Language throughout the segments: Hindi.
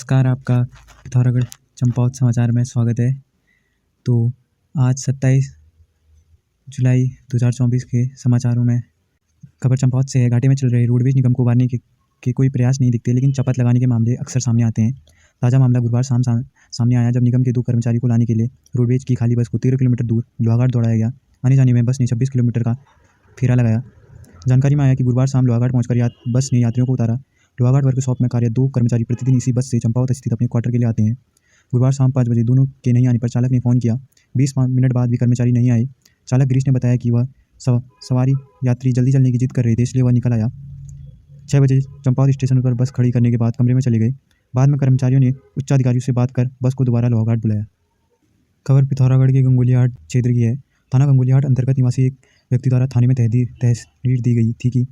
नमस्कार, आपका पिथौरागढ़ चंपावत समाचार में स्वागत है। तो आज 27 जुलाई 2024 के समाचारों में खबर चंपावत से है। घाटे में चल रहे रोडवेज निगम को उबारने के कोई प्रयास नहीं दिखते, लेकिन शपथ लगाने के मामले अक्सर सामने आते हैं। ताज़ा मामला गुरुवार शाम सामने आया, जब निगम के 2 कर्मचारी को लाने के लिए रोडवेज की खाली बस को 13 किलोमीटर दूर लोहाघाट दौड़ाया गया। आने जाने में बस ने 26 किलोमीटर का फेरा लगाया। जानकारी में आया कि गुरुवार शाम लोहाघाट पहुंचकर बस ने यात्रियों को उतारा। लोहाघाट वर्कशॉप में कार्यरत 2 कर्मचारी प्रतिदिन इसी बस से चंपावत स्थित अपने क्वार्टर के लिए आते हैं। गुरुवार शाम 5 बजे दोनों के नहीं आने पर चालक ने फ़ोन किया। 20 मिनट बाद भी कर्मचारी नहीं आए। चालक गिरीश ने बताया कि वह सवारी यात्री जल्दी चलने की जिद कर रहे थे, इसलिए वह निकल आया। 6 बजे चंपावत स्टेशन पर बस खड़ी करने के बाद कमरे में चले गए। बाद में कर्मचारियों ने उच्चाधिकारियों से बात कर बस को दोबारा लोहाघाट बुलाया। खबर पिथौरागढ़ के गंगोलीहाट क्षेत्र की है। थाना गंगोलीहाट अंतर्गत निवासी एक व्यक्ति द्वारा थाने में तहरीर दी गई थी कि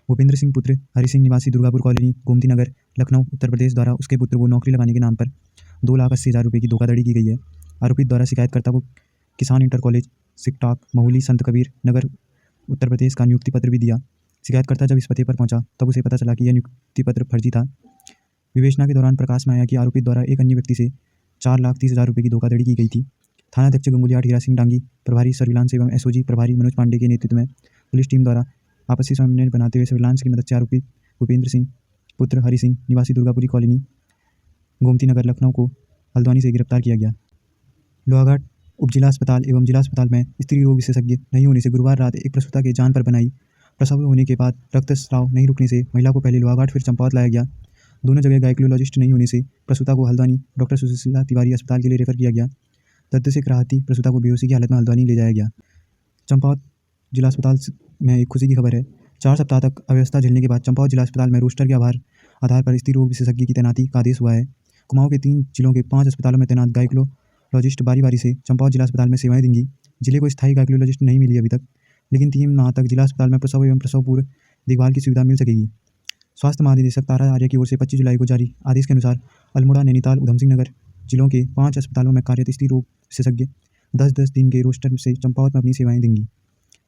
भूपेंद्र सिंह पुत्र हरि सिंह निवासी दुर्गापुर कॉलोनी, गोमती नगर, लखनऊ, उत्तर प्रदेश द्वारा उसके पुत्र को नौकरी लगाने के नाम पर 2,80,000 रुपये की धोखाधड़ी की गई है। आरोपित द्वारा शिकायतकर्ता को किसान इंटर कॉलेज, सिकटाक, महुली, संत कबीर नगर, उत्तर प्रदेश का नियुक्ति पत्र भी दिया। शिकायतकर्ता जब इस पते पर पहुंचा तब उसे पता चला कि यह नियुक्ति पत्र फर्जी था। विवेचना के दौरान प्रकाश में आया कि आरोपित द्वारा एक अन्य व्यक्ति से 4,30,000 रुपये की धोखाधड़ी की गई थी। थानाध्यक्ष गंगोलीहाट हीरा सिंह डांगी, प्रभारी सर्विलांस एवं एसओजी प्रभारी मनोज पांडे के नेतृत्व में पुलिस टीम द्वारा आपसी समन्वय बनाते हुए सर्विलांस की मदद से आरोपी भूपेंद्र सिंह पुत्र हरि सिंह निवासी दुर्गापुरी कॉलोनी, गोमती नगर, लखनऊ को हल्द्वानी से गिरफ्तार किया गया। लोहाघाट उपजिला अस्पताल एवं जिला अस्पताल में स्त्री रोग विशेषज्ञ नहीं होने से गुरुवार रात एक प्रसूता के जान पर बनाई। प्रसव होने के बाद रक्तस्राव नहीं रुकने से महिला को पहले लोहाघाट फिर चंपावत लाया गया। दोनों जगह गायक्लोलॉजिस्ट नहीं होने से प्रसूता को हल्द्वानी डॉक्टर सुशीला तिवारी अस्पताल के लिए रेफर किया गया। दर्द से कराहती प्रसूता को बेहोशी की हालत में हल्द्वानी ले जाया गया। चंपावत जिला अस्पताल में एक खुशी की खबर है। 4 सप्ताह तक अव्यवस्था झेलने के बाद चंपावत जिला अस्पताल में रोस्टर के आधार पर स्त्री रोग विशेषज्ञ की तैनाती का आदेश हुआ है। कुमाऊं के 3 जिलों के 5 अस्पतालों में तैनात गायक्लोलॉजिस्ट बारी बारी से चंपावत जिला अस्पताल में सेवाएं देंगी। जिले को स्थायी गायक्लोलॉजिस्ट नहीं मिली अभी तक, लेकिन 3 माह तक जिला अस्पताल में प्रसव एवं प्रसव पूर्व देखभाल की सुविधा मिल सकेगी। स्वास्थ्य महानिदेशक तारा आर्य की ओर से 25 जुलाई को जारी आदेश के अनुसार अल्मोड़ा, नैनीताल, उधमसिंह नगर जिलों के 5 अस्पतालों में कार्यरत स्त्री रोग विशेषज्ञ 10-10 दिन के रोस्टर से चंपावत में अपनी सेवाएं देंगी।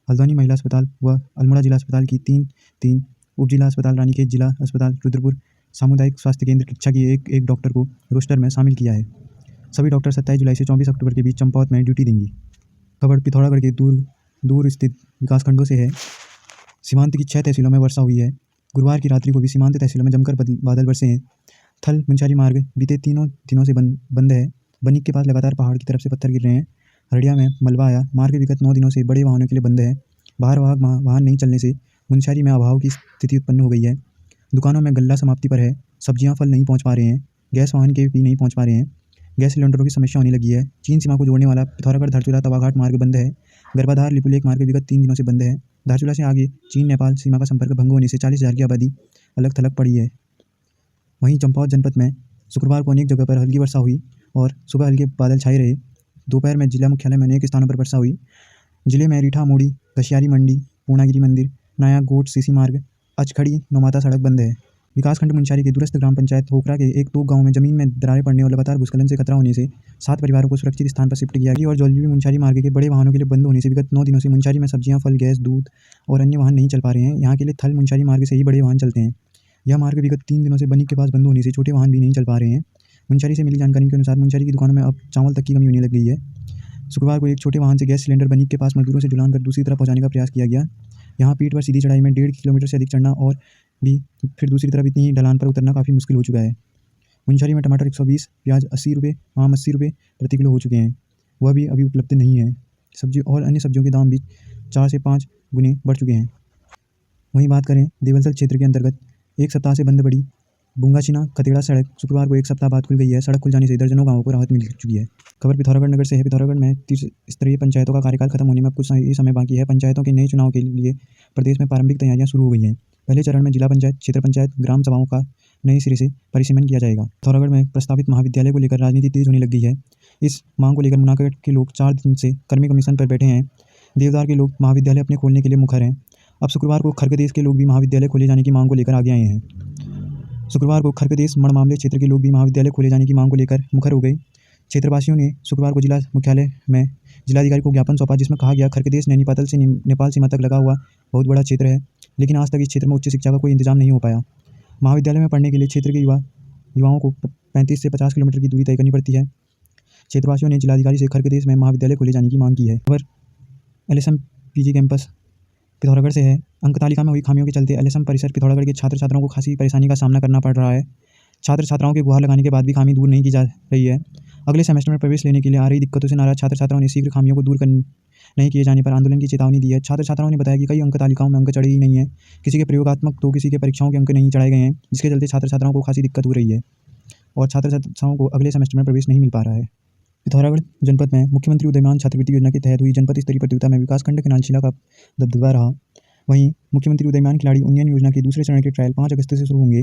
हल्द्वानी महिला अस्पताल व अल्मोड़ा जिला अस्पताल की 3 उप जिला अस्पताल, रानीखेत जिला अस्पताल, रुद्रपुर सामुदायिक स्वास्थ्य केंद्र कक्षा की एक डॉक्टर को रोस्टर में शामिल किया है। सभी डॉक्टर 27 जुलाई से 24 अक्टूबर के बीच चंपावत में ड्यूटी देंगी। खबर पिथौरागढ़ के दूर स्थित विकासखंडों से है। सीमांत की 6 तहसीलों में वर्षा हुई है। गुरुवार की रात्रि को भी सीमांत तहसीलों में जमकर बादल बरसे हैं। थल मुंशारी मार्ग बीते 3 दिनों से बंद है। बनिक के पास लगातार पहाड़ की तरफ से पत्थर गिर रहे हैं। हरडिया में मलबा आया। मार्ग विगत 9 दिनों से बड़े वाहनों के लिए बंद है। बाहर वाहन नहीं चलने से मुंशारी में अभाव की स्थिति उत्पन्न हो गई है। दुकानों में गल्ला समाप्ति पर है। सब्जियां फल नहीं पहुंच पा रहे हैं। गैस वाहन के भी नहीं पहुंच पा रहे हैं। गैस सिलेंडरों की समस्या होने लगी है। चीन सीमा को जोड़ने वाला पिथौरागढ़ धारचूला तवाघाट मार्ग बंद है। गर्भाधार लिपुलेख मार्ग विगत 3 दिनों से बंद है। धारचूला से आगे चीन नेपाल सीमा का संपर्क भंग होने से 40,000 की आबादी अलग थलग पड़ी है। वहीं चंपावत जनपद में शुक्रवार को अनेक जगह पर हल्की वर्षा हुई और सुबह हल्के बादल छाए रहे। दोपहर में जिला मुख्यालय में अनेक स्थानों पर वर्षा हुई। जिले में रीठा, मोड़ी, घसियारी मंडी, पूर्णागिरी मंदिर, नया गोट, सीसी मार्ग, अचखड़ी, नौमाता सड़क बंद है। विकासखंड मुंशारी के दूरस्थ ग्राम पंचायत होकरा के 1-2 गाँव में जमीन में दरारें पड़ने और लगातार भूस्खलन से खतरा होने से 7 परिवारों को सुरक्षित स्थान पर शिफ्ट किया गया। और जौलवी मुंशारी मार्ग के बड़े वाहनों के लिए बंद होने से विगत 9 दिनों से मुंशारी में सब्जियां, फल, गैस, दूध और अन्य वाहन नहीं चल पा रहे हैं। यहाँ के लिए थल मुंशारी मार्ग से ही बड़े वाहन चलते हैं। यह मार्ग विगत 3 दिनों से बनिक के पास बंद होने से छोटे वाहन भी नहीं चल पा रहे हैं। मुंशारी से मिली जानकारी के अनुसार मुंशारी की दुकानों में अब चावल तक की कमी होने लग गई है। शुक्रवार को एक छोटे वाहन से गैस सिलेंडर बनिक के पास मजदूरों से ढुलान कर दूसरी तरफ पहुंचाने का प्रयास किया गया। यहाँ पीठ पर सीधी चढ़ाई में 1.5 किलोमीटर से अधिक चढ़ना और भी फिर दूसरी तरफ इतनी ही ढलान पर उतरना काफ़ी मुश्किल हो चुका है। मुंशारी में टमाटर 120, प्याज 80 रुपये, आम 80 रुपये प्रति किलो हो चुके हैं। वह भी अभी उपलब्ध नहीं है। सब्जी और अन्य सब्जियों के दाम भी 4 से 5 गुने बढ़ चुके हैं। वहीं बात करें देवलसल क्षेत्र के अंतर्गत 1 सप्ताह से बंद पड़ी बुंगाचिना खतेड़ा सड़क शुक्रवार को 1 सप्ताह बाद खुल गई है। सड़क खुल जाने से दर्जनों गाँवों को राहत मिल चुकी है। खबर पिथौरागढ़ नगर से है। पिथौरागढ़ में 30 स्तरीय पंचायतों का कार्यकाल खत्म होने में अब कुछ ही समय बाकी है। पंचायतों के नए चुनाव के लिए प्रदेश में प्रारंभिक तैयारियां शुरू हो गई हैं। पहले चरण में जिला पंचायत, क्षेत्र पंचायत, ग्राम सभाओं का नए सिरे से परिसीमन किया जाएगा। पिथौरागढ़ में प्रस्तावित महाविद्यालय को लेकर राजनीति तेज होने लग गई है। इस मांग को लेकर मुनाकड़ के लोग 4 दिन से कर्मी कमीशन पर बैठे हैं। देवदार के लोग महाविद्यालय अपने खोलने के लिए मुखर हैं। अब शुक्रवार को खरगदेश के लोग भी महाविद्यालय खोले जाने की मांग को लेकर आगे आए हैं। शुक्रवार को खरगदेश मणमामले क्षेत्र के लोग भी महाविद्यालय खोले जाने की मांग को लेकर मुखर हो गए। क्षेत्रवासियों ने शुक्रवार को जिला मुख्यालय में जिलाधिकारी को ज्ञापन सौंपा, जिसमें कहा गया खरगदेश नैनीपाल से नेपाल सीमा तक लगा हुआ बहुत बड़ा क्षेत्र है, लेकिन आज तक इस क्षेत्र में उच्च शिक्षा का कोई इंतजाम नहीं हो पाया। महाविद्यालय में पढ़ने के लिए क्षेत्र के युवा युवाओं को 35 से 50 किलोमीटर की दूरी तय करनी पड़ती है। क्षेत्रवासियों ने जिलाधिकारी से खरप्रदेश में महाविद्यालय खोले जाने की मांग की है। खबर एलएसएम पीजी कैंपस पिथौरागढ़ से है। अंक तालिका में हुई खामियों के चलते एलएसएम परिसर पिथौरागढ़ के छात्र छात्राओं को खासी परेशानी का सामना करना पड़ रहा है। छात्र छात्राओं के गुहार लगाने के बाद भी खामी दूर नहीं की जा रही है। अगले सेमेस्टर में प्रवेश लेने के लिए आ रही दिक्कतों से नाराज छात्र छात्राओं ने शीघ्र खामियों को दूर नहीं किए जाने पर आंदोलन की चेतावनी दी है। छात्र छात्राओं ने बताया कि कई अंक तालिकाओं में अंक चढ़े ही नहीं है। किसी के प्रयोगात्मक तो किसी के परीक्षाओं के अंक नहीं चढ़ाए गए हैं, जिसके चलते छात्र छात्राओं को खासी दिक्कत हो रही है और छात्र छात्राओं को अगले सेमेस्टर में प्रवेश नहीं मिल पा रहा है। पिथौरागढ़ जनपद में मुख्यमंत्री उदयमान छात्रवृत्ति योजना के तहत हुई जनपद स्तरीय प्रतियोगिता में विकासखंड किनालशिला का दबदबा रहा। वहीं मुख्यमंत्री उदयमान खिलाड़ी उन्नयन योजना के दूसरे चरण के ट्रायल 5 अगस्त से शुरू होंगे।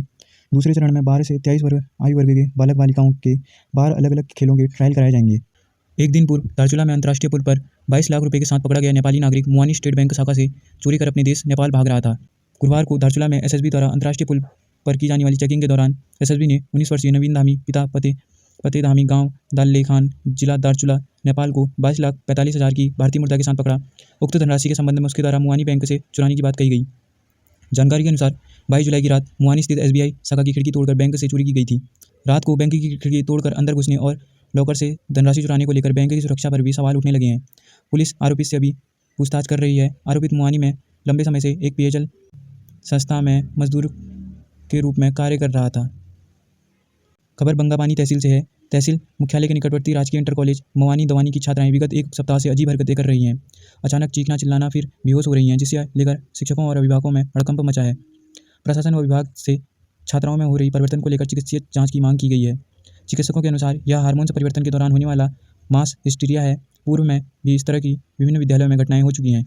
दूसरे चरण में 12 से 23 आयु वर्ग के बालक बालिकाओं के 12 अलग अलग खेलों के ट्रायल कराए जाएंगे। एक दिन पूर्व धारचूला में अंतर्राष्ट्रीय पुल पर 22 लाख रुपए के साथ पकड़ा गया नेपाली नागरिक मुआनी स्टेट बैंक शाखा से चोरी कर अपने देश नेपाल भाग रहा था। गुरुवार को धारचूला में एसएसबी द्वारा अंतर्राष्ट्रीय पुल पर की जाने वाली चेकिंग के दौरान एसएसबी ने 19 वर्षीय नवीन धामी पिता पते धामी गांव दाल्ले खान जिला धारचूला नेपाल को 22,45,000 की भारतीय मुद्रा के साथ पकड़ा। उक्त धनराशि के संबंध में उसके द्वारा मुआनी बैंक से चुराने की बात कही गई। जानकारी के अनुसार 22 जुलाई की रात मुआनी स्थित एसबीआई शाखा की खिड़की तोड़कर बैंक से चोरी की गई थी। रात को बैंक की खिड़की तोड़कर अंदर घुसने और लॉकर से धनराशि चुराने को लेकर बैंक की सुरक्षा पर भी सवाल उठने लगे हैं। पुलिस आरोपी से अभी पूछताछ कर रही है। आरोपित मुआनी में लंबे समय से एक पेयजल संस्था में मजदूर के रूप में कार्य कर रहा था। खबर बंगापानी तहसील से है। तहसील मुख्यालय के निकटवर्ती राजकीय इंटर कॉलेज मवानी दवानी की छात्राएं विगत एक सप्ताह से अजीब हरकतें कर रही हैं। अचानक चीखना चिल्लाना फिर बेहोश हो रही हैं, जिसे लेकर शिक्षकों और अभिभावकों में हड़कंप मचा है। प्रशासन व विभाग से छात्राओं में हो रही परिवर्तन को लेकर चिकित्सीय जांच की मांग की गई है। चिकित्सकों के अनुसार यह हार्मोन्स परिवर्तन के दौरान होने वाला मास हिस्टीरिया है। पूर्व में भी इस तरह की विभिन्न विद्यालयों में घटनाएं हो चुकी हैं।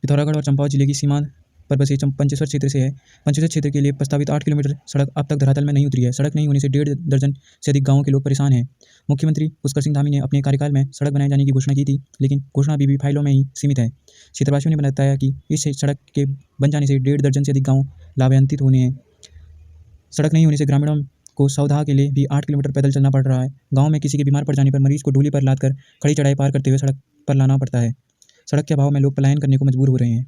पिथौरागढ़ और चंपावत जिले की सीमा पर बसे पंचेश्वर क्षेत्र से है। पंचेश्वर क्षेत्र के लिए प्रस्तावित 8 किलोमीटर सड़क अब तक धरातल में नहीं उतरी है। सड़क नहीं होने से 1.5 दर्जन से अधिक गाँवों के लोग परेशान हैं। मुख्यमंत्री पुष्कर सिंह धामी ने अपने कार्यकाल में सड़क बनाए जाने की घोषणा की थी, लेकिन घोषणा अभी भी फाइलों में ही सीमित है। क्षेत्रवासियों ने बताया कि इस सड़क के बन जाने से 1.5 दर्जन से अधिक गाँव लाभान्वित होने हैं। सड़क नहीं होने से ग्रामीणों को सौदा के लिए भी 8 किलोमीटर पैदल चलना पड़ रहा है। गाँव में किसी के बीमार पड़ जाने पर मरीज को डोली पर लादकर खड़ी चढ़ाई पार करते हुए सड़क पर लाना पड़ता है। सड़क के अभाव में लोग पलायन करने को मजबूर हो रहे हैं।